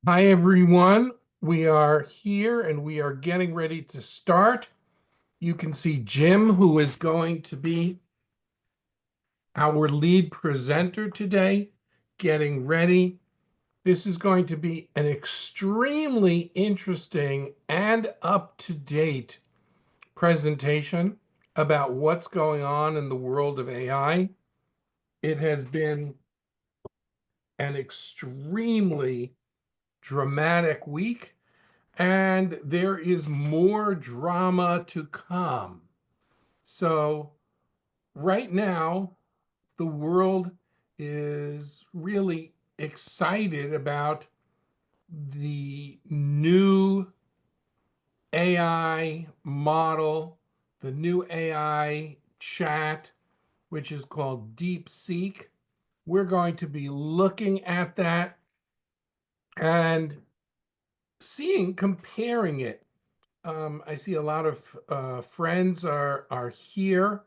Hi, everyone. We are here and we are getting ready to start. You can see Jim, who is going to be our lead presenter today, getting ready. This is going to be an extremely interesting and up-to-date presentation about what's going on in the world of AI. It has been an extremely dramatic week, and there is more drama to come. So, right now, the world is really excited about the new AI model, the new AI chat, which is called DeepSeek. We're going to be looking at that and comparing it. I see a lot of friends are here.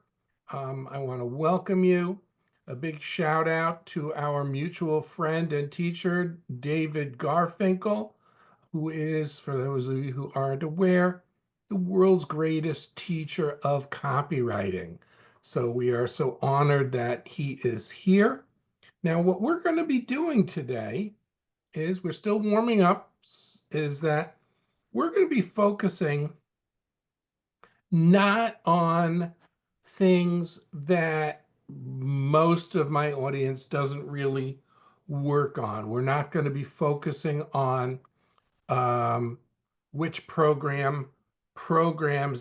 I want to welcome you. A big shout out to our mutual friend and teacher, David Garfinkel, who is, for those of you who aren't aware, the world's greatest teacher of copywriting. So we are so honored that he is here. Now, what we're going to be doing today is we're still warming up, is that we're going to be focusing not on things that most of my audience doesn't really work on. We're not going to be focusing on um, which programs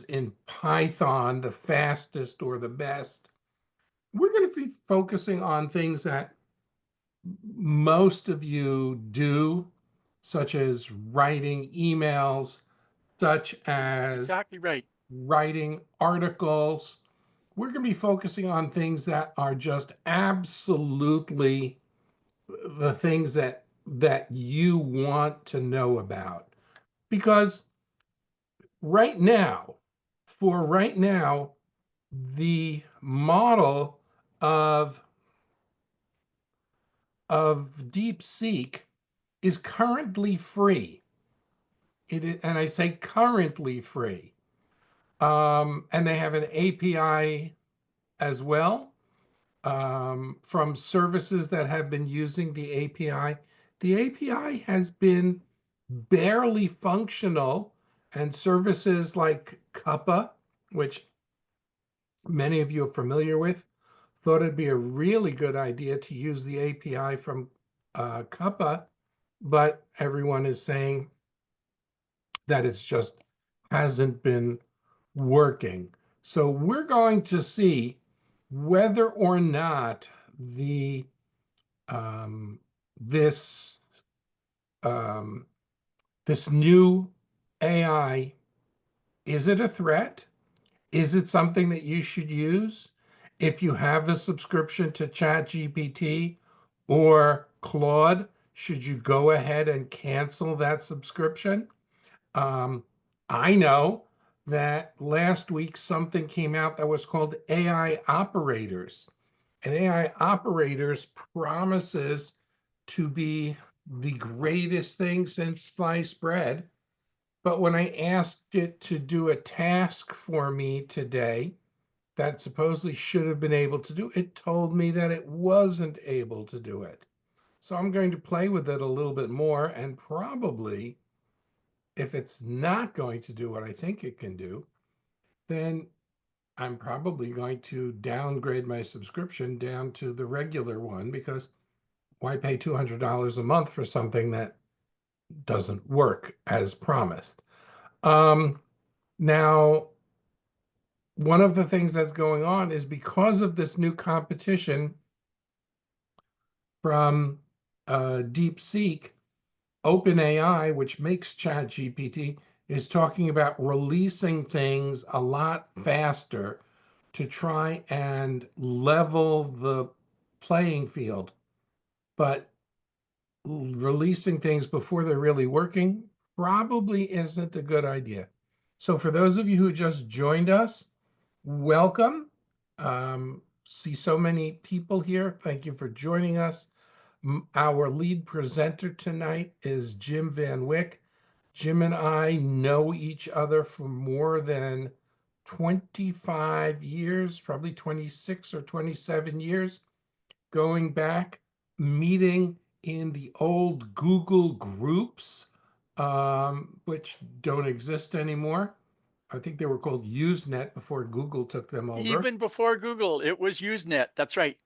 in Python the fastest or the best. We're going to be focusing on things that most of you do, such as writing emails, such as Exactly right. writing articles. We're going to be focusing on things that are just absolutely the things that you want to know about. Because right now, for right now, the model of of DeepSeek is currently free. And I say currently free. And they have an API as well from services that have been using the API. The API has been barely functional, and services like Cuppa, which many of you are familiar with, thought it'd be a really good idea to use the API from Cuppa, but everyone is saying that it's just hasn't been working. So we're going to see whether or not the um, this um, this new AI, is it a threat? Is it something that you should use? If you have a subscription to ChatGPT or Claude, should you go ahead and cancel that subscription? Um, I know that last week something came out that was called AI Operators. And AI Operators promises to be the greatest thing since sliced bread. But when I asked it to do a task for me today that supposedly should have been able to do, it told me that it wasn't able to do it. So I'm going to play with it a little bit more, and probably if it's not going to do what I think it can do, then I'm probably going to downgrade my subscription down to the regular one, because why pay $200 a month for something that doesn't work as promised? Um, Now, one of the things that's going on is because of this new competition from DeepSeek, OpenAI, which makes ChatGPT, is talking about releasing things a lot faster to try and level the playing field. But releasing things before they're really working probably isn't a good idea. So, for those of you who just joined us, welcome. See so many people here. Thank you for joining us. Our lead presenter tonight is Jim Van Wyck. Jim and I know each other for more than 25 years, probably 26 or 27 years, going back, meeting in the old Google groups, which don't exist anymore. I think they were called Usenet before Google took them over. Even before Google, it was Usenet. That's right.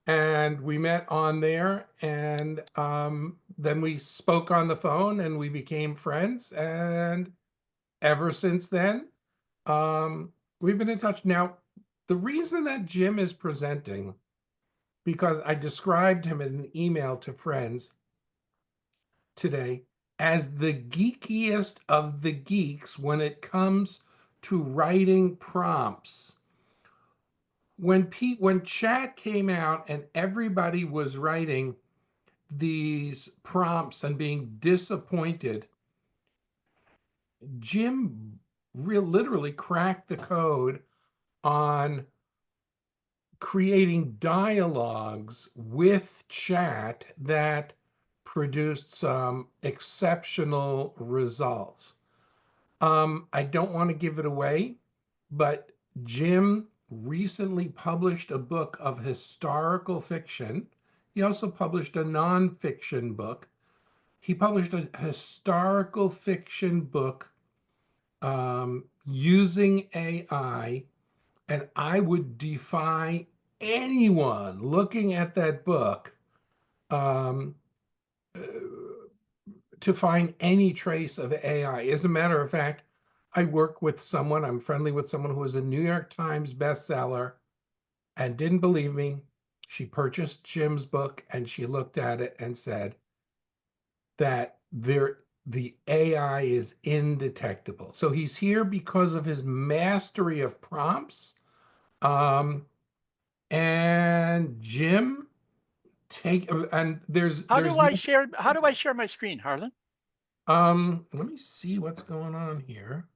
And we met on there, and then we spoke on the phone and we became friends. And ever since then, um, we've been in touch. Now, the reason that Jim is presenting, because I described him in an email to friends today as the geekiest of the geeks when it comes to writing prompts. When chat came out and everybody was writing these prompts and being disappointed, Jim literally cracked the code on creating dialogues with chat that produced some exceptional results. I don't want to give it away, but Jim recently published a book of historical fiction. He also published a nonfiction book. He published a historical fiction book using AI, and I would defy anyone looking at that book um, uh, to find any trace of AI. As a matter of fact, I work with someone, I'm friendly with someone who was a New York Times bestseller and didn't believe me. She purchased Jim's book and she looked at it and said that the AI is indetectable. So he's here because of his mastery of prompts. Um, and Jim, take and there's no How do I share my screen, Harlan? let me see what's going on here.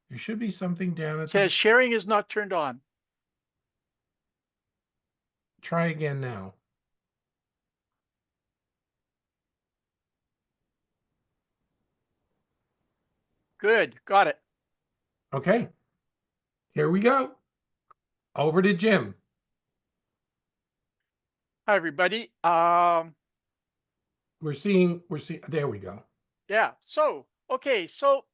There should be something down It at the says sharing is not turned on. try again now. Good. Got it. Okay, here we go. Over to Jim. Hi, everybody. We're seeing there we go. Yeah. Okay. So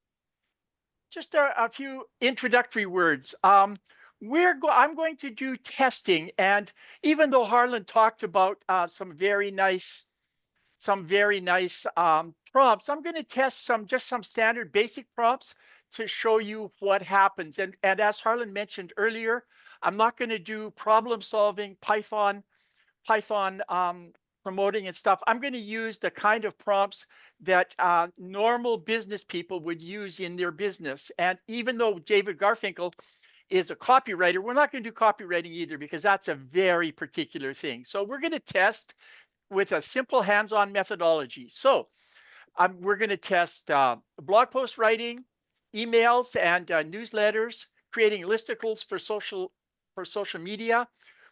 just a few introductory words. I'm going to do testing, and even though Harlan talked about some very nice prompts, I'm going to test some standard basic prompts to show you what happens. And as Harlan mentioned earlier, I'm not going to do problem solving, Python promoting and stuff. I'm going to use the kind of prompts that normal business people would use in their business. And even though David Garfinkel is a copywriter, we're not going to do copywriting either because that's a very particular thing. So we're going to test with a simple hands-on methodology. So we're going to test blog post writing, emails and newsletters, creating listicles for social media.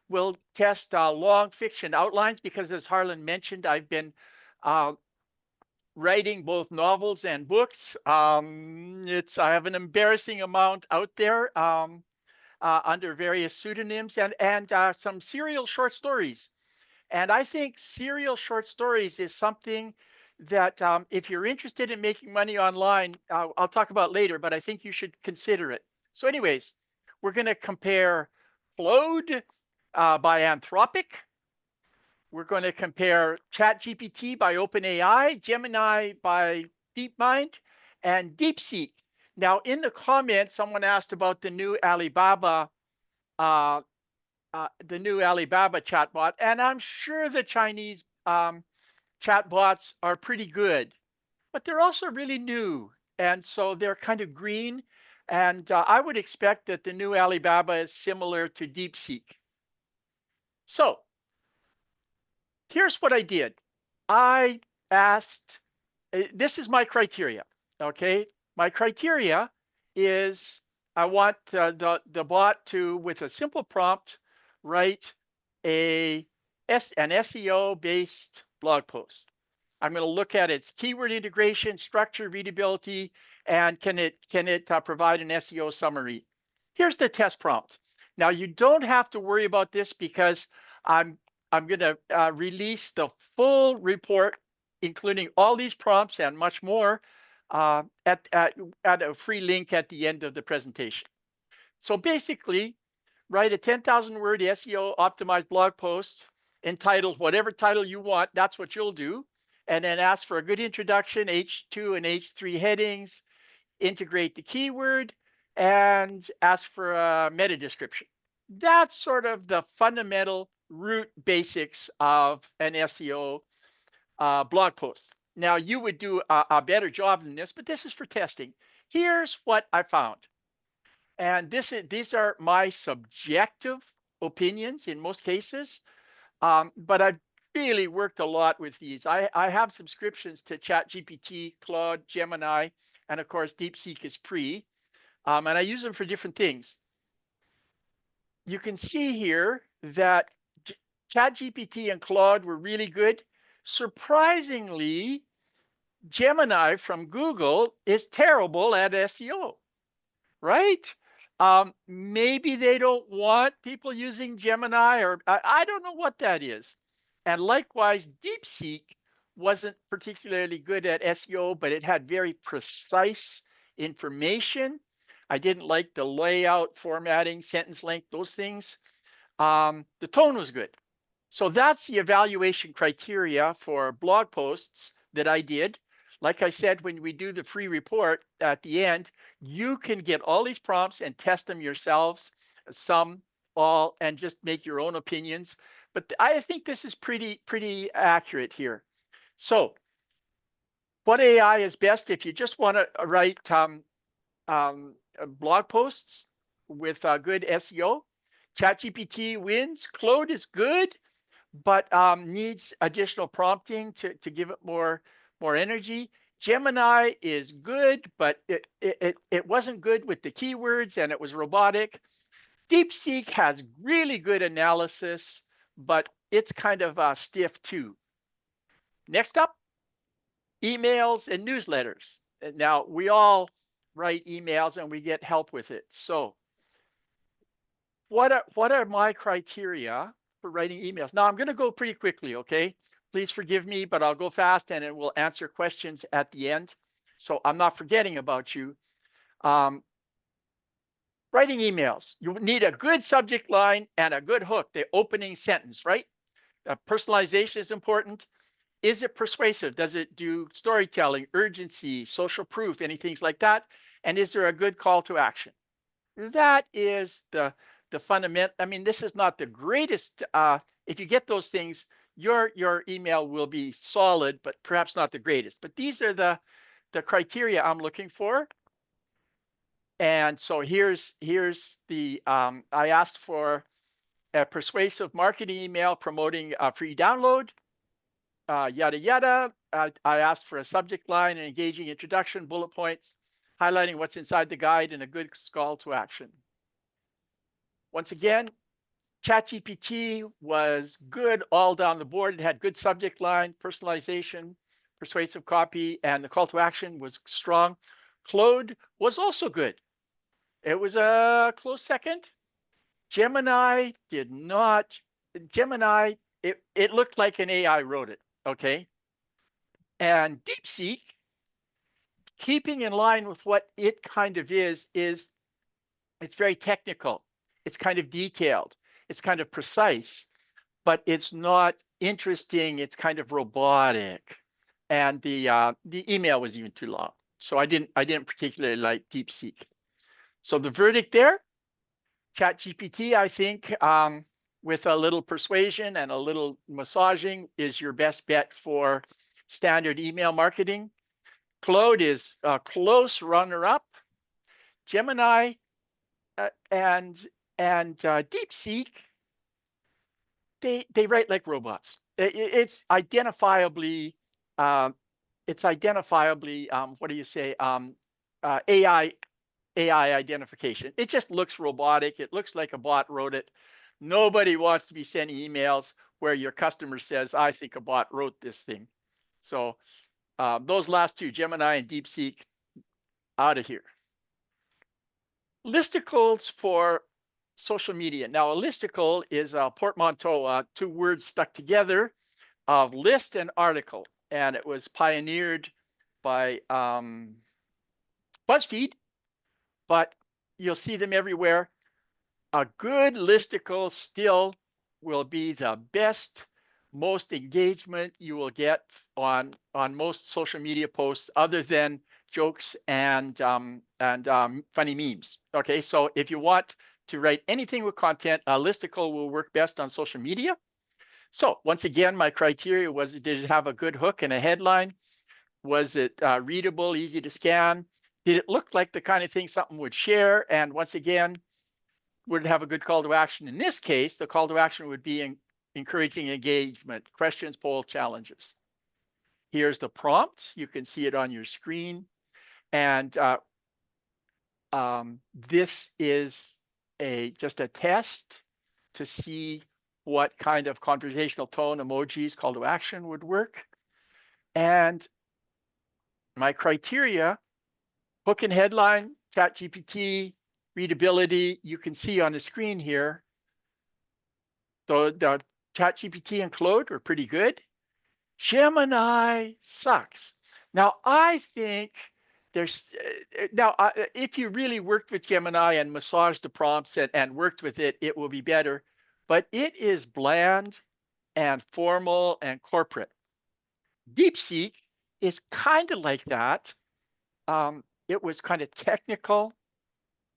We'll test long fiction outlines because, as Harlan mentioned, I've been uh, writing both novels and books. I have an embarrassing amount out there under various pseudonyms and some serial short stories. And I think serial short stories is something that if you're interested in making money online, I'll talk about later, but I think you should consider it. So anyways, we're going to compare Claude by Anthropic. We're going to compare ChatGPT by OpenAI, Gemini by DeepMind, and DeepSeek. Now, in the comments, someone asked about the new Alibaba chatbot, and I'm sure the Chinese chatbots are pretty good, but they're also really new, and so they're kind of green. And I would expect that the new Alibaba is similar to DeepSeek. So here's what I did. I asked, this is my criteria, okay? My criteria is I want the bot to, with a simple prompt, write an SEO-based blog post. I'm going to look at its keyword integration, structure, readability, and can it provide an SEO summary. Here's the test prompt. Now you don't have to worry about this because I'm going to release the full report, including all these prompts and much more, at a free link at the end of the presentation. So basically, write a 10,000 word SEO optimized blog post entitled whatever title you want. That's what you'll do. And then ask for a good introduction, H2 and H3 headings, integrate the keyword, and ask for a meta description. That's sort of the fundamental root basics of an SEO blog post. Now, you would do a better job than this, but this is for testing. Here's what I found. And these are my subjective opinions in most cases, but I've really worked a lot with these. I have subscriptions to ChatGPT, Claude, Gemini, and of course, DeepSeek is free, and I use them for different things. You can see here that ChatGPT and Claude were really good. Surprisingly, Gemini from Google is terrible at SEO. Right? Maybe they don't want people using Gemini, or I don't know what that is. And likewise, DeepSeek wasn't particularly good at SEO, but it had very precise information. I didn't like the layout, formatting, sentence length, those things. The tone was good. So that's the evaluation criteria for blog posts that I did. Like I said, when we do the free report at the end, you can get all these prompts and test them yourselves, some, all, and just make your own opinions. But I think this is pretty accurate here. So what AI is best if you just want to write blog posts with good SEO? ChatGPT wins. Claude is good, but needs additional prompting to give it more energy. Gemini is good, but it wasn't good with the keywords and it was robotic. DeepSeek has really good analysis, but it's kind of stiff too. Next up, emails and newsletters. Now, we all write emails and we get help with it. So what are my criteria for writing emails? Now, I'm going to go pretty quickly, okay? Please forgive me, but I'll go fast and it will answer questions at the end. So I'm not forgetting about you. Writing emails, you need a good subject line and a good hook, the opening sentence, right? Personalization is important. Is it persuasive? Does it do storytelling, urgency, social proof, anything like that? And is there a good call to action? That is the fundamental. I mean, this is not the greatest. If you get those things, your email will be solid, but perhaps not the greatest. But these are the criteria I'm looking for. And so here's the I asked for a persuasive marketing email promoting a free download, yada yada. I asked for a subject line, an engaging introduction, bullet points, highlighting what's inside the guide, and a good call to action. Once again, ChatGPT was good all down the board. It had good subject line, personalization, persuasive copy, and the call to action was strong. Claude was also good. It was a close second. Gemini did not. Gemini, it looked like an AI wrote it, okay? And DeepSeek, keeping in line with what it kind of is it's very technical. It's kind of detailed. It's kind of precise, but it's not interesting. It's kind of robotic. And the email was even too long. So I didn't particularly like DeepSeek. So the verdict there, ChatGPT, I think, with a little persuasion and a little massaging is your best bet for standard email marketing. Claude is a close runner-up. Gemini and DeepSeek, they write like robots. It's identifiably what do you say, AI identification. It just looks robotic. It looks like a bot wrote it. Nobody wants to be sending emails where your customer says, I think a bot wrote this thing. So those last two, Gemini and DeepSeek, out of here. Listicles for social media. Now, a listicle is a portmanteau, two words stuck together of list and article. And it was pioneered by BuzzFeed, but you'll see them everywhere. A good listicle still will be the best, most engagement you will get on most social media posts, other than jokes and funny memes. Okay, so if you want to write anything with content, a listicle will work best on social media. So once again, my criteria was, did it have a good hook and a headline? Was it readable, easy to scan? Did it look like the kind of thing something would share? And once again, would it have a good call to action? In this case, the call to action would be encouraging engagement, questions, poll, challenges. Here's the prompt. You can see it on your screen. And this is just a test to see what kind of conversational tone, emojis, call to action would work. And my criteria, hook and headline, ChatGPT, readability, you can see on the screen here. So the ChatGPT and Claude were pretty good. Gemini sucks. Now, I think there's if you really worked with Gemini and massaged the prompts and worked with it, it will be better. But it is bland and formal and corporate. DeepSeek is kind of like that. It was kind of technical.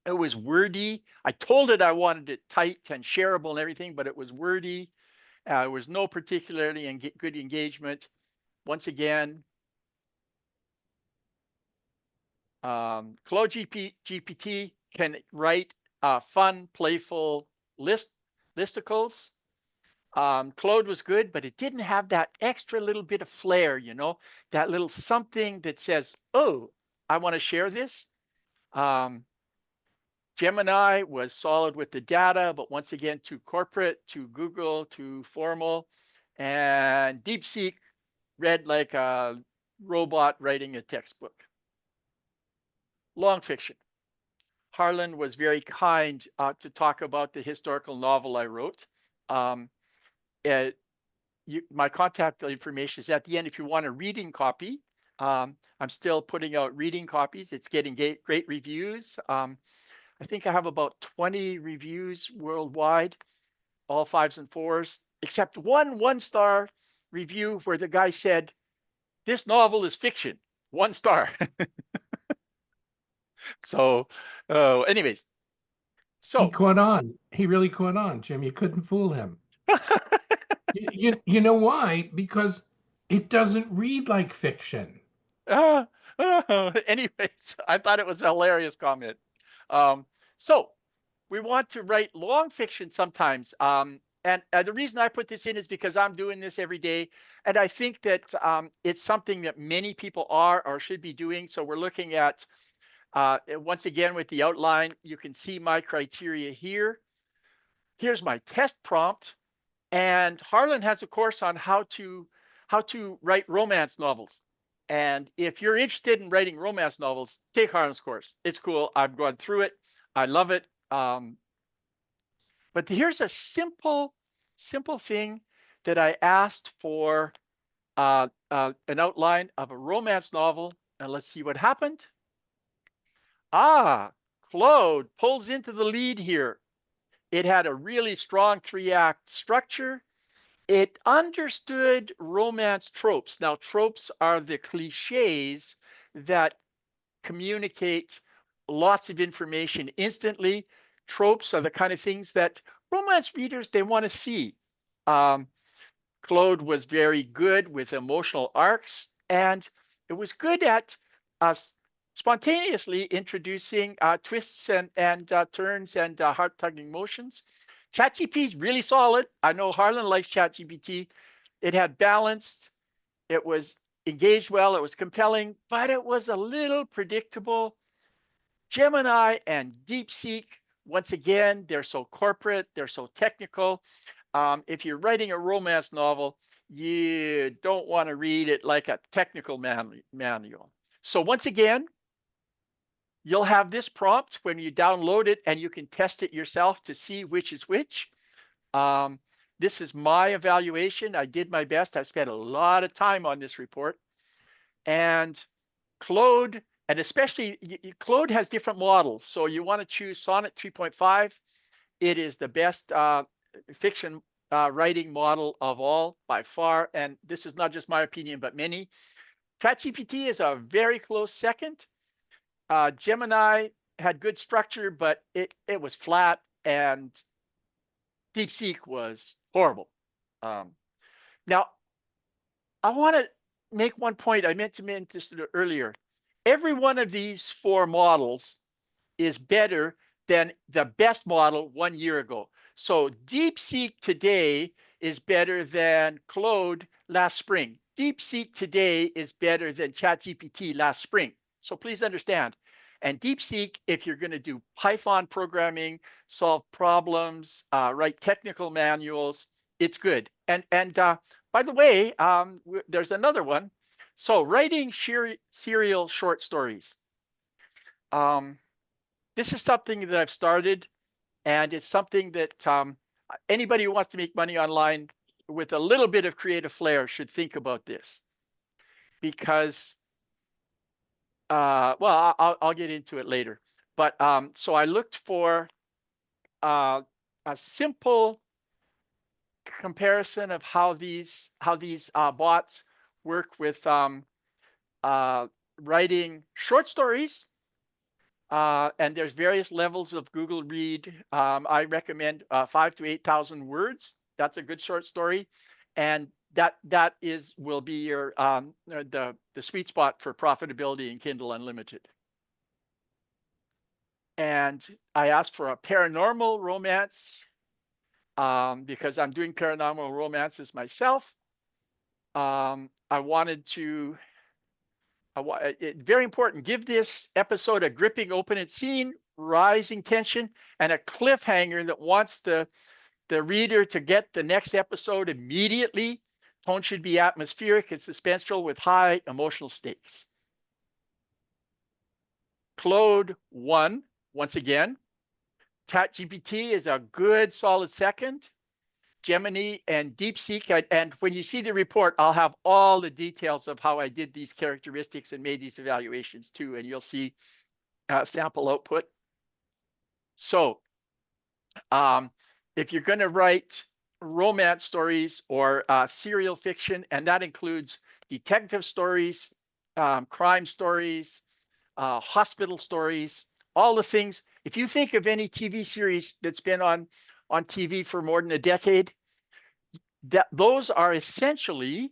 It was wordy. I told it I wanted it tight and shareable and everything, but it was wordy. There was no particularly good engagement. Once again, Claude GPT can write fun, playful listicles. Claude was good, but it didn't have that extra little bit of flair, you know, that little something that says, oh, I want to share this. Gemini was solid with the data, but once again, too corporate, too Google, too formal. And DeepSeek read like a robot writing a textbook. Long fiction. Harlan was very kind to talk about the historical novel I wrote. My contact information is at the end if you want a reading copy. I'm still putting out reading copies. It's getting great reviews. I think I have about 20 reviews worldwide, all 5s and 4s, except one-star review where the guy said, this novel is fiction, 1 star. So anyways, He so caught on. He really caught on, Jim. You couldn't fool him. You know why? Because it doesn't read like fiction. anyways, I thought it was a hilarious comment. So we want to write long fiction sometimes. And the reason I put this in is because I'm doing this every day. And I think that it's something that many people are or should be doing. So we're looking at, once again, with the outline, you can see my criteria here. Here's my test prompt. And Harlan has a course on how to write romance novels. And if you're interested in writing romance novels, take Harlan's course. It's cool. I've gone through it. I love it. But here's a simple thing that I asked for an outline of a romance novel. And let's see what happened. Claude pulls into the lead here. It had a really strong 3-act structure. It understood romance tropes. Now, tropes are the cliches that communicate lots of information instantly. Tropes are the kind of things that romance readers, they want to see. Claude was very good with emotional arcs, and it was good at spontaneously introducing twists and turns and heart-tugging motions. ChatGPT is really solid. I know Harlan likes ChatGPT. It had balance. It was engaged well. It was compelling, but it was a little predictable. Gemini and DeepSeek, once again, they're so corporate. They're so technical. If you're writing a romance novel, you don't want to read it like a technical manual. So once again, you'll have this prompt when you download it, and you can test it yourself to see which is which. Um, this is my evaluation. I did my best. I spent a lot of time on this report. And Claude, and especially Claude has different models. So you want to choose Sonnet 3.5. It is the best fiction writing model of all by far. And this is not just my opinion, but many. ChatGPT is a very close second. Gemini had good structure, but it was flat, and DeepSeek was horrible. Now, I want to make one point. I meant to mention this earlier. Every one of these four models is better than the best model 1 year ago. So DeepSeek today is better than Claude last spring. DeepSeek today is better than ChatGPT last spring. So please understand. And DeepSeek, if you're going to do Python programming, solve problems, write technical manuals, it's good. And by the way, there's another one. So writing serial short stories. This is something that I've started, and it's something that anybody who wants to make money online with a little bit of creative flair should think about this, because, well, I'll get into it later. But so I looked for a simple comparison of how these bots work with writing short stories. And there's various levels of Google Read. I recommend 5,000 to 8,000 words. That's a good short story, and that will be your the sweet spot for profitability in Kindle Unlimited. And I asked for a paranormal romance because I'm doing paranormal romances myself. I wanted to very important. Give this episode a gripping opening scene, rising tension, and a cliffhanger that wants the reader to get the next episode immediately. Tone should be atmospheric and suspenseful with high emotional stakes. Claude 1, once again. ChatGPT is a good solid second. Gemini and DeepSeek, and when you see the report, I'll have all the details of how I did these characteristics and made these evaluations too, and you'll see sample output. So if you're going to write romance stories or serial fiction, and that includes detective stories, crime stories, hospital stories, all the things. If you think of any TV series that's been on TV for more than a decade, those are essentially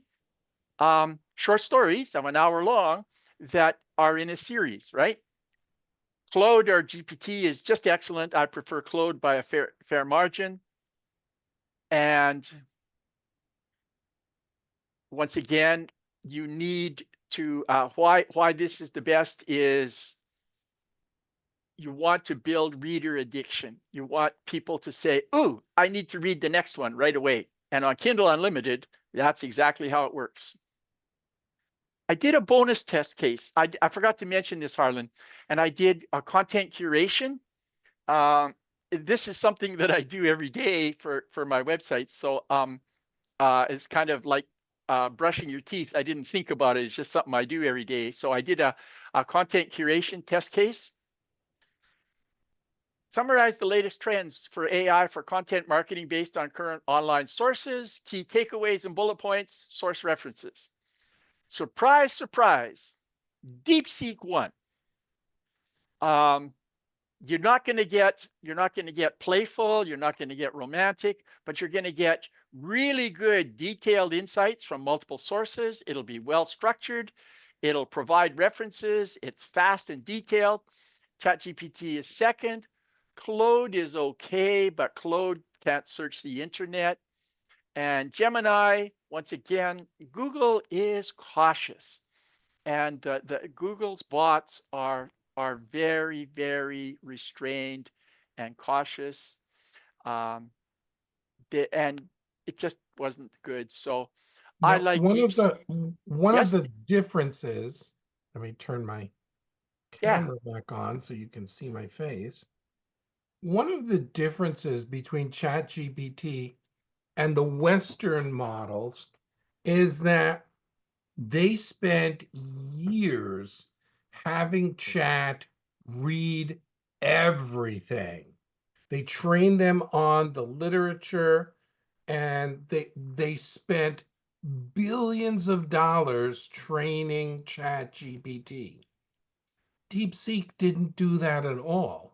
short stories of an hour long that are in a series, right? Claude or GPT is just excellent. I prefer Claude by a fair margin. And once again, you need to why this is the best is you want to build reader addiction. You want people to say, "Ooh, I need to read the next one right away." And on Kindle Unlimited, that's exactly how it works. I did a bonus test case. I forgot to mention this, Harlan, and I did a content curation. This is something that I do every day for my website. So it's kind of like brushing your teeth. I didn't think about it. It's just something I do every day. So I did a content curation test case. Summarize the latest trends for AI for content marketing based on current online sources, key takeaways and bullet points, source references. Surprise, surprise. DeepSeek won. You're not going to get playful, you're not going to get romantic, but you're going to get really good detailed insights from multiple sources. It'll be well structured, it'll provide references, it's fast and detailed. ChatGPT is second. Claude is okay, but Claude can't search the internet. And Gemini, once again, Google is cautious, and the Google's bots are very, very restrained and cautious. and it just wasn't good. So I Now, like one of Yes, the differences, let me turn my yeah, camera back on so you can see my face. One of the differences between ChatGPT and the Western models is that they spent years having Chat read everything. They trained them on the literature, and they spent billions of dollars training ChatGPT. DeepSeek didn't do that at all.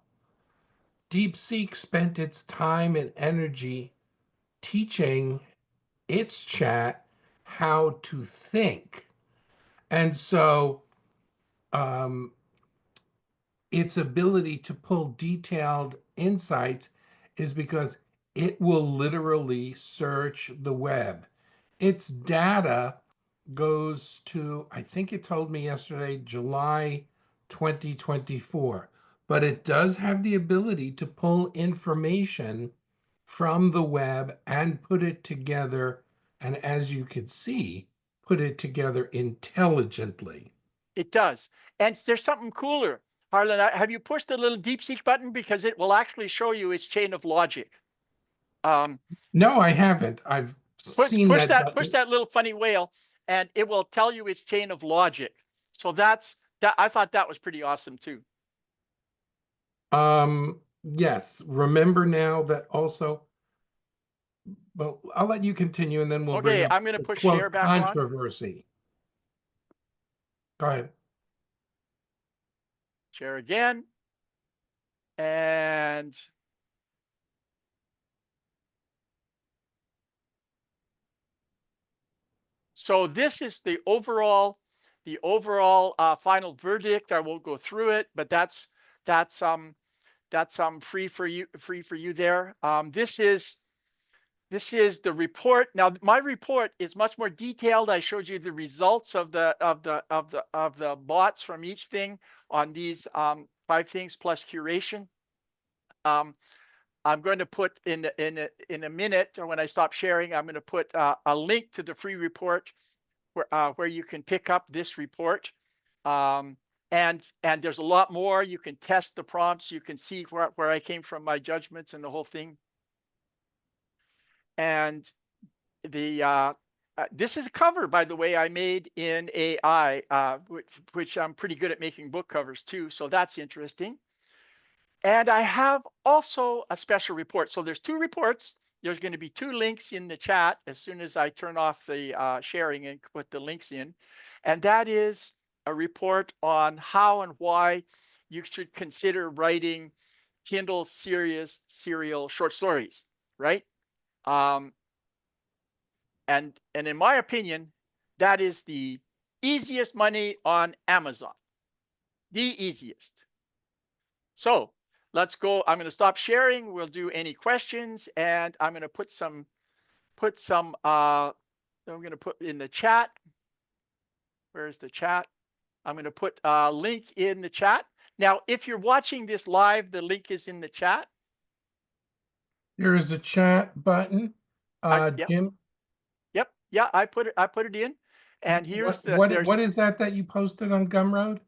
DeepSeek spent its time and energy teaching its chat how to think. And so um, its ability to pull detailed insights is because it will literally search the web. Its data goes to, I think it told me yesterday, July 2024. But it does have the ability to pull information from the web and put it together. And as you can see, put it together intelligently. it does. And there's something cooler. Harlan, have you pushed the little DeepSeek button? Because it will actually show you its chain of logic. Um, No, I haven't. I've seen push that push button. that little funny whale, and it will tell you its chain of logic. So that. I thought that was pretty awesome too. Yes. Remember now that also, well, I'll let you continue and then we'll bring Okay, up I'm going to the push share quote back on. controversy. Go ahead. Share again. And so this is the overall final verdict. I won't go through it, but that's free for you there. This is the report. Now, my report is much more detailed. I showed you the results of the bots from each thing on these 5 things plus curation. Um, I'm going to put in a minute, when I stop sharing, I'm going to put a link to the free report where you can pick up this report. Um, and there's a lot more. You can test the prompts. You can see where I came from, my judgments, and the whole thing. And the this is a cover, by the way, I made in AI, which I'm pretty good at making book covers too. So that's interesting. And I have also a special report. So there's 2 reports. There's going to be 2 links in the chat as soon as I turn off the sharing and put the links in. And that is a report on how and why you should consider writing Kindle serial short stories, right? Um, and in my opinion, that is the easiest money on Amazon, the easiest. So let's go. I'm going to stop sharing. We'll do any questions, and I'm going to put some I'm going to put in the chat. Where's the chat? I'm going to put a link in the chat. Now, if you're watching this live, the link is in the chat. There is a chat button. Yep, Jim, yeah. I put it in, and here's what is that you posted on Gumroad?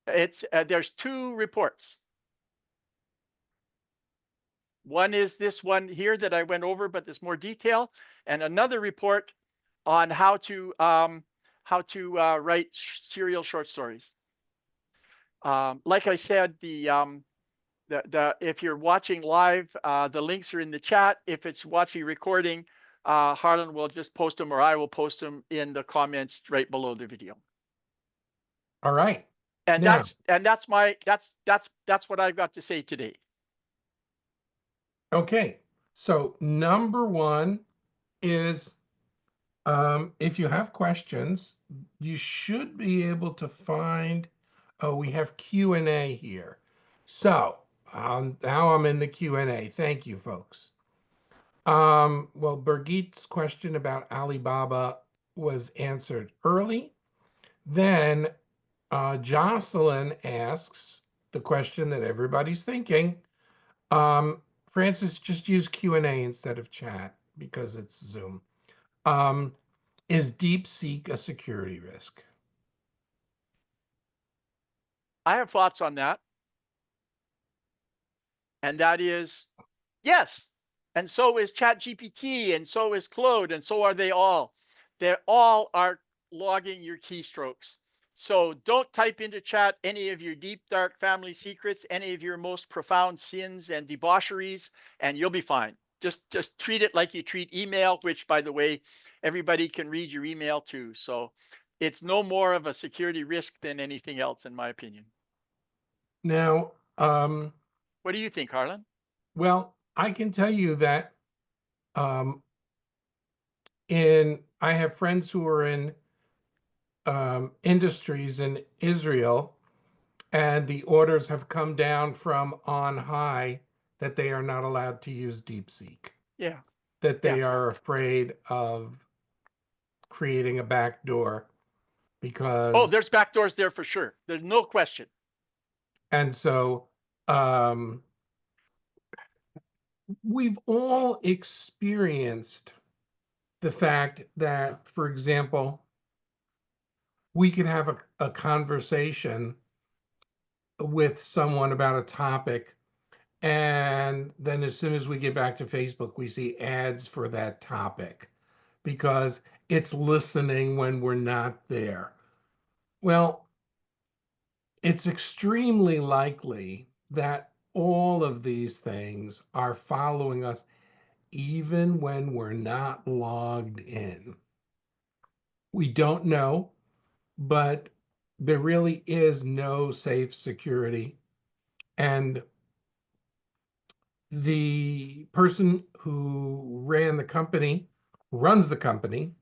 there's 2 reports. One is this one here that I went over, but there's more detail, and another report on how to write serial short stories. Like I said, the if you're watching live, the links are in the chat. If it's watching recording, Harlan will just post them, or I will post them in the comments right below the video. All right. And Now, that's what I've got to say today. okay. So number one is if you have questions, you should be able to find, oh, we have Q&A here. So now I'm in the Q&A. Thank you, folks. Well, Birgit's question about Alibaba was answered early. Then Jocelyn asks the question that everybody's thinking. Francis, just use Q&A instead of chat because it's Zoom. Um, is DeepSeek a security risk? I have thoughts on that. And that is yes. And so is ChatGPT, and so is Claude, and so are they all. They all are logging your keystrokes. So don't type into chat any of your deep, dark family secrets, any of your most profound sins and debaucheries, and you'll be fine. Just treat it like you treat email, which, by the way, everybody can read your email too. So it's no more of a security risk than anything else, in my opinion. Now, What do you think, Harlan? well, I can tell you that um, I have friends who are in industries in Israel, and the orders have come down from on high that they are not allowed to use DeepSeek, Yeah. that Yeah. they are afraid of creating a backdoor Oh, because, there's backdoors there for sure. There's no question. and so um, we've all experienced the fact that, for example, we could have a conversation with someone about a topic, and then as soon as we get back to Facebook, we see ads for that topic because it's listening when we're not there. Well, it's extremely likely that all of these things are following us even when we're not logged in. We don't know, but there really is no safe security. And the person who runs the company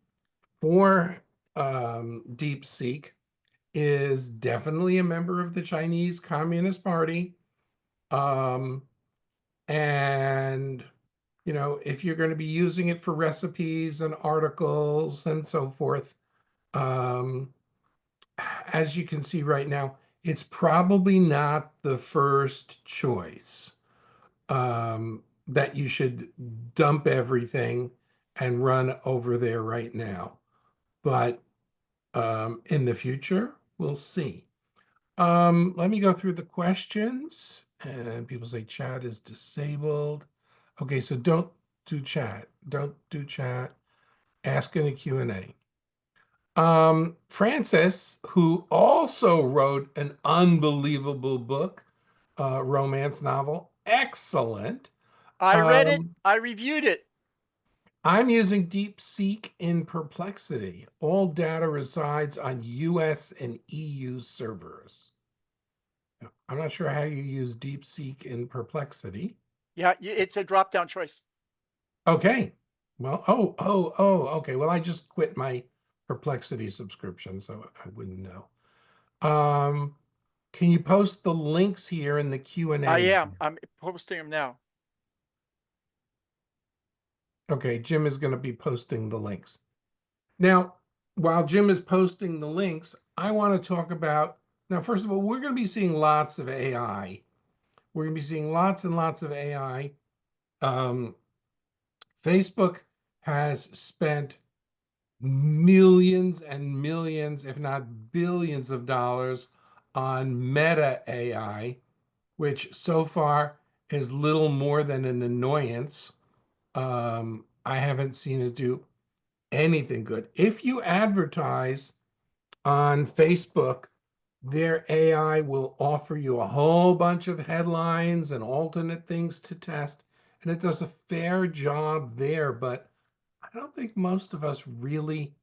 for DeepSeek, is definitely a member of the Chinese Communist Party. Um, and, if you're going to be using it for recipes and articles and so forth, um, as you can see right now, it's probably not the first choice that you should dump everything and run over there right now. But in the future, we'll see. Let me go through the questions. And people say chat is disabled. Okay, so don't do chat. Don't do chat. Ask in a Q&A. Francis, who also wrote an unbelievable book, romance novel, excellent. I read it. Um, I reviewed it. I'm using DeepSeek in Perplexity. All data resides on US and EU servers. I'm not sure how you use DeepSeek in Perplexity. Yeah, it's a drop down choice. Okay. Well, okay. Well, I just quit my Perplexity subscription, so I wouldn't know. Um, can you post the links here in the I Q&A? am. I'm posting them now. Okay, Jim is going to be posting the links. Now, while Jim is posting the links, I want to talk about, now, first of all, we're going to be seeing lots of AI. We're going to be seeing lots and lots of AI. Um, Facebook has spent millions and millions, if not billions of dollars on Meta AI, which so far is little more than an annoyance. I haven't seen it do anything good. If you advertise on Facebook, their AI will offer you a whole bunch of headlines and alternate things to test, and it does a fair job there. But I don't think most of us really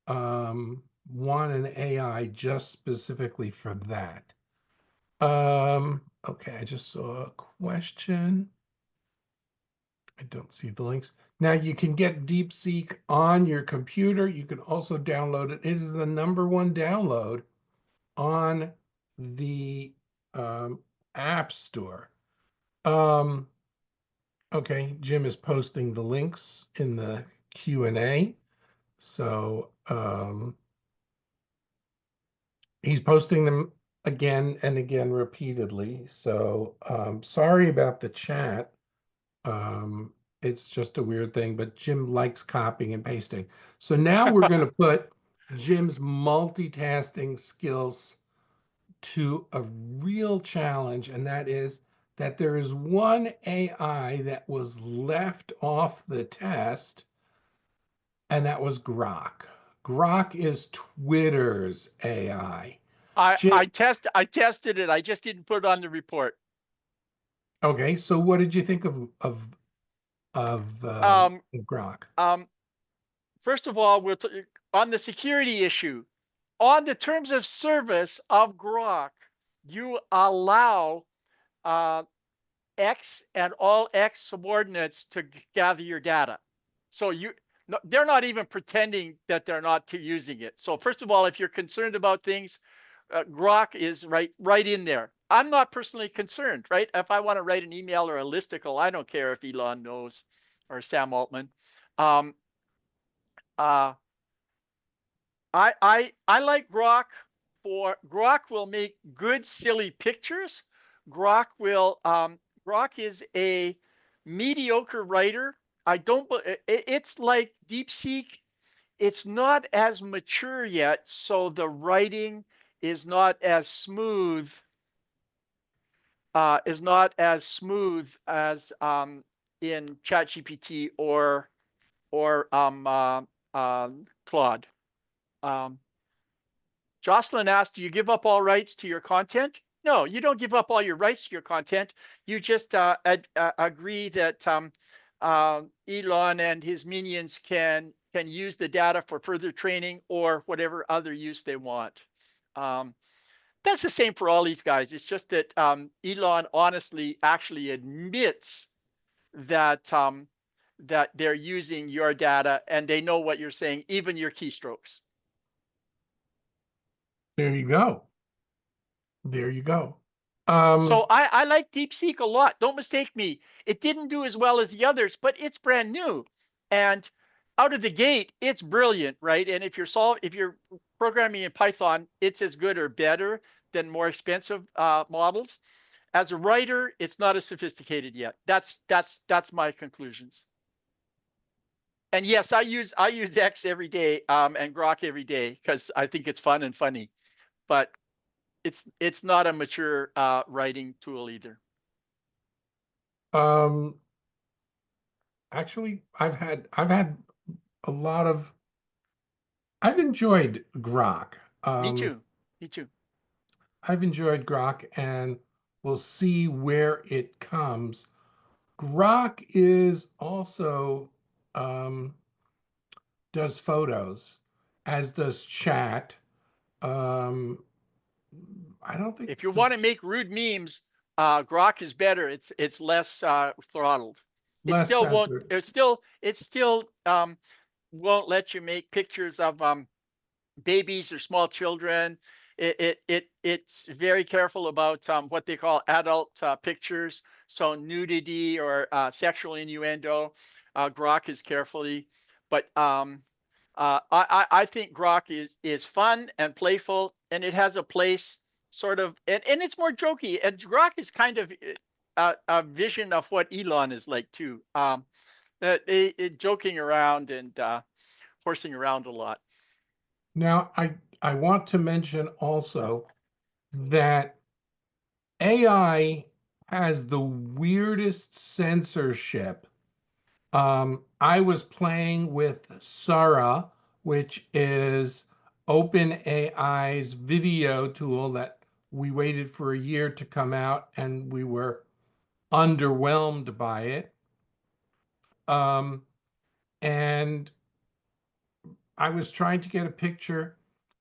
want an AI just specifically for that. Okay, I just saw a question. I don't see the links. Now you can get DeepSeek on your computer. You can also download it. It is the #1 download on the App Store. Um, okay, Jim is posting the links in the Q&A. So he's posting them again and again repeatedly. So sorry about the chat. Um, it's just a weird thing, but Jim likes copying and pasting. So now we're going to put Jim's multitasking skills to a real challenge, and that is that there is one AI that was left off the test, and that was Grok. Grok is Twitter's AI. I Jim, tested it. I just didn't put it on the report. okay, so what did you think Um, of Grok? um, First of all, on the security issue, on the terms of service of Grok, you allow uh, X and all X subordinates to gather your data. So they're not even pretending that they're not to using it. So first of all, if you're concerned about things, Grok is right in there. I'm not personally concerned, right? If I want to write an email or a listicle, I don't care if Elon knows or Sam Altman. Um, uh, I like Grok for Grok will make good silly pictures. Grok is a mediocre writer. I don't it's like DeepSeek. It's not as mature yet, so the writing is not as smooth as in ChatGPT or Claude. Um, Jocelyn asked, do you give up all rights to your content? No, you don't give up all your rights to your content. You just agree that Elon and his minions can use the data for further training or whatever other use they want. Um, that's the same for all these guys. It's just that Elon honestly actually admits that that they're using your data and they know what you're saying, even your keystrokes. There you go. There you go. So Um, I like DeepSeek a lot. Don't mistake me. It didn't do as well as the others, but it's brand new. And out of the gate, it's brilliant, right? And if you're programming in Python, it's as good or better than more expensive models. As a writer, it's not as sophisticated yet. That's my conclusions. And yes, I use X every day and Grok every day because I think it's fun and funny. But it's not a mature writing tool either. um, actually, I've had a lot of I've enjoyed Grok. Me too. Me too. I've enjoyed Grok, and we'll see where it comes. Grok is also um, does photos, as does Chat. Um, I don't think If you does want to make rude memes, Grok is better. It's less throttled. It less still won't. censored, It still won't let you make pictures of babies or small children. It's very careful about what they call adult pictures. So nudity or sexual innuendo, Grok is carefully. But I think Grok is fun and playful, and it has a place sort of, and it's more jokey. And Grok is kind of a vision of what Elon is like too. Joking around and horsing around a lot. Now, I want to mention also that AI has the weirdest censorship. I was playing with Sora, which is OpenAI's video tool that we waited for a year to come out, and we were underwhelmed by it. Um, and I was trying to get a picture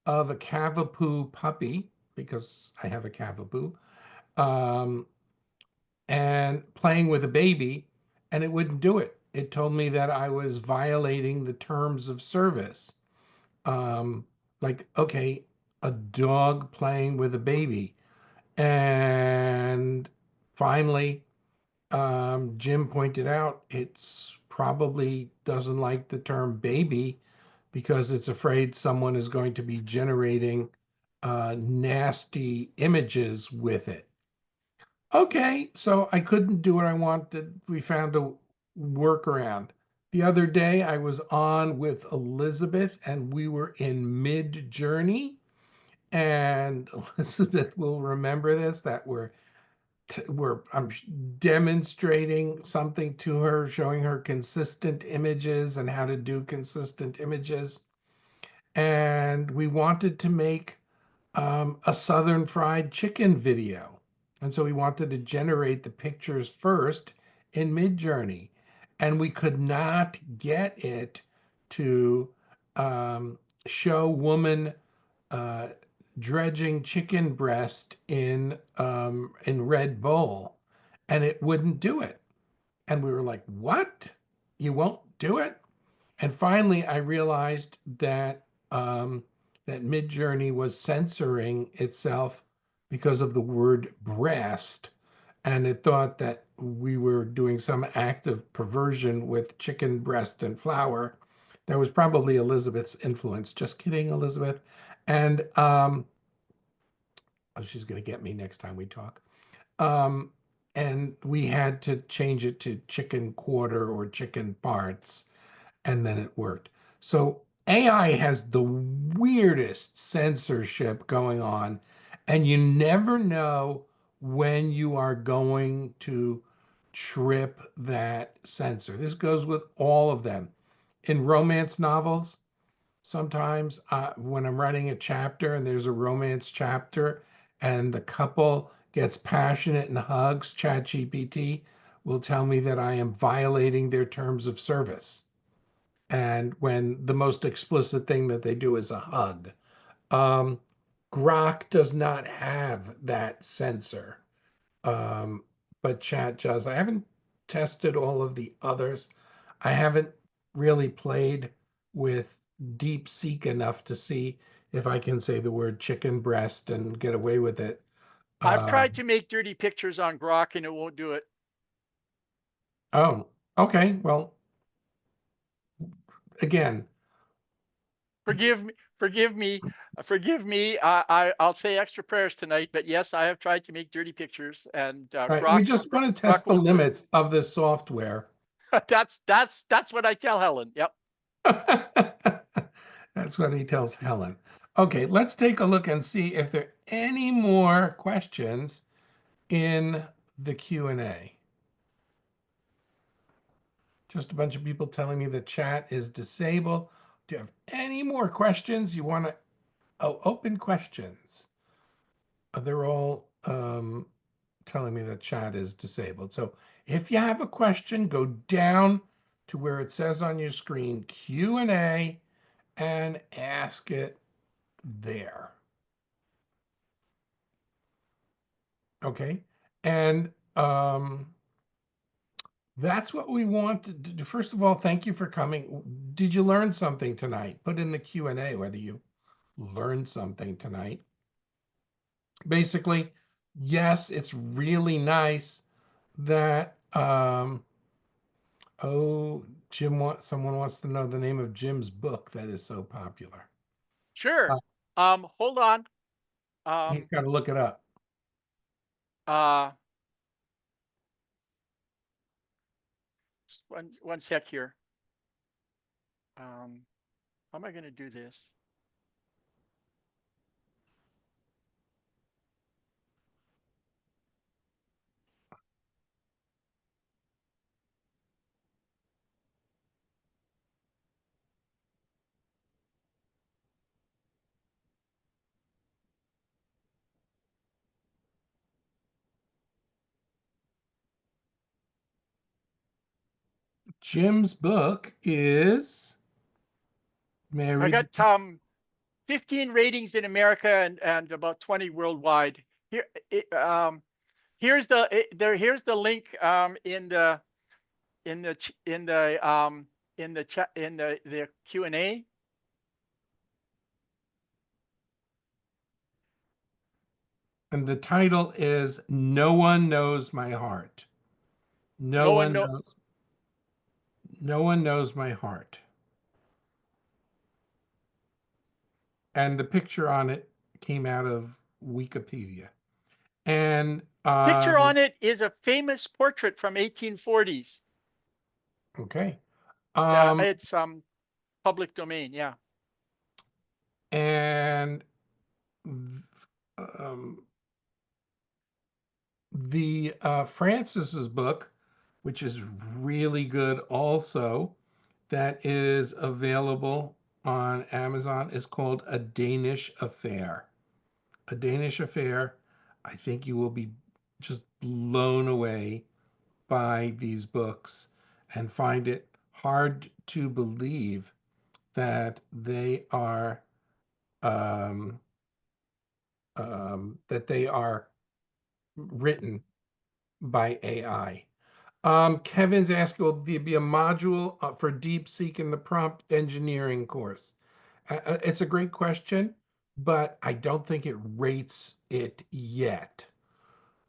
of a Cavapoo puppy because I have a Cavapoo, um, and playing with a baby, and it wouldn't do it. It told me that I was violating the terms of service. Um, like, okay, a dog playing with a baby. And finally, Jim pointed out it's probably doesn't like the term baby because it's afraid someone is going to be generating nasty images with it. Okay, so I couldn't do what I wanted. We found a workaround. The other day I was on with Elizabeth and we were in mid journey. And Elizabeth will remember this that I'm demonstrating something to her, showing her consistent images and how to do consistent images. And we wanted to make a Southern Fried Chicken video. And so we wanted to generate the pictures first in Midjourney. And we could not get it to show woman uh, dredging chicken breast in Red Bull, and it wouldn't do it. And we were like, "What? You won't do it?" And finally, I realized that Midjourney was censoring itself because of the word breast, and it thought that we were doing some act of perversion with chicken breast and flour. That was probably Elizabeth's influence. Just kidding, Elizabeth. And oh, she's going to get me next time we talk. Um, and we had to change it to chicken quarter or chicken parts, and then it worked. So AI has the weirdest censorship going on, and you never know when you are going to trip that censor. This goes with all of them. In romance novels, sometimes when I'm writing a chapter and there's a romance chapter and the couple gets passionate and hugs, ChatGPT will tell me that I am violating their terms of service. And when the most explicit thing that they do is a hug. Um, Grok does not have that sensor, um, but Chat does. I haven't tested all of the others. I haven't really played with DeepSeek enough to see if I can say the word chicken breast and get away with it. I've tried Um, to make dirty pictures on Grok and it won't do it. oh, okay. Well, again, Forgive me, forgive me, forgive me. I'll say extra prayers tonight, but yes, I have tried to make dirty pictures, and right, we Grok just want to Grok test the won't do it. limits of this software. That's what I tell Helen. Yep. That's what he tells Helen. Okay, let's take a look and see if there are any more questions in the Q&A. Just a bunch of people telling me the chat is disabled. Do you have any more questions you want to? Oh, open questions. They're all telling me the chat is disabled. So if you have a question, go down to where it says on your screen Q&A and ask it there. Okay. And that's what we want to do. First of all, thank you for coming. Did you learn something tonight? Put in the Q&A whether you learned something tonight. Basically, yes, it's really nice that oh, someone wants to know the name of Jim's book that is so popular. Sure. Uh, Hold on. he's Um, got to look it up. uh, one sec here. How am I going to do this? Jim's book is, may I I read got 15 ratings in America and about 20 worldwide. Here, here's the link in the ch- in the chat in the Q&A. and the title is No One Knows My Heart. No No one one know. knows. No one knows my heart. And the picture on it came out of Wikipedia. And Picture Um, on it is a famous portrait from 1840s. okay. Yeah, Um, it's public domain. Yeah. and um, the Francis's book, which is really good also, that is available on Amazon, is called A Danish Affair. A Danish Affair. I think you will be just blown away by these books and find it hard to believe that they are um, written by AI. Kevin's asking, will there be a module for DeepSeek in the prompt engineering course? It's a great question, but I don't think it rates it yet.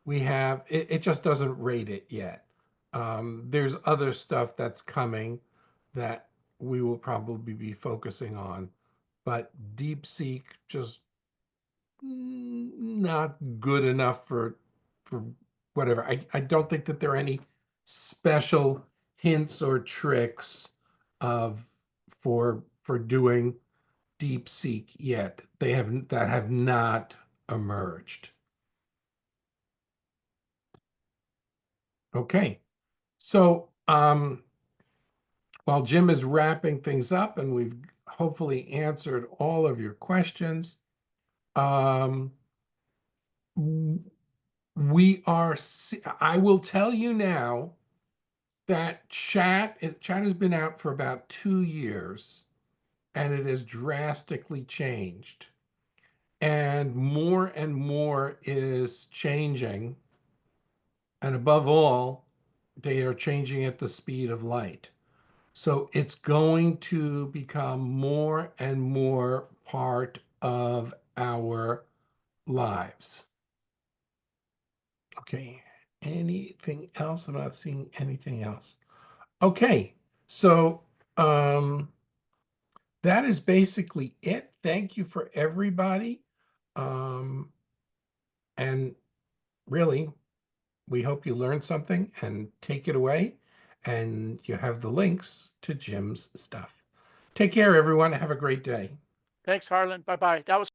It just doesn't rate it yet. There's other stuff that's coming that we will probably be focusing on, but DeepSeek just not good enough for whatever. I don't think that there are any special hints or tricks of for doing DeepSeek yet. They have not emerged. Okay. So while Jim is wrapping things up and we've hopefully answered all of your questions, um, I will tell you now that chat has been out for about 2 years and it has drastically changed. And more is changing. And above all, they are changing at the speed of light. So it's going to become more and more part of our lives. Okay. Anything else? I'm not seeing anything else. Okay. So um, that is basically it. Thank you for everybody. Um, and really, we hope you learned something and take it away. And you have the links to Jim's stuff. Take care, everyone. Have a great day. Thanks, Harlan. Bye bye. That was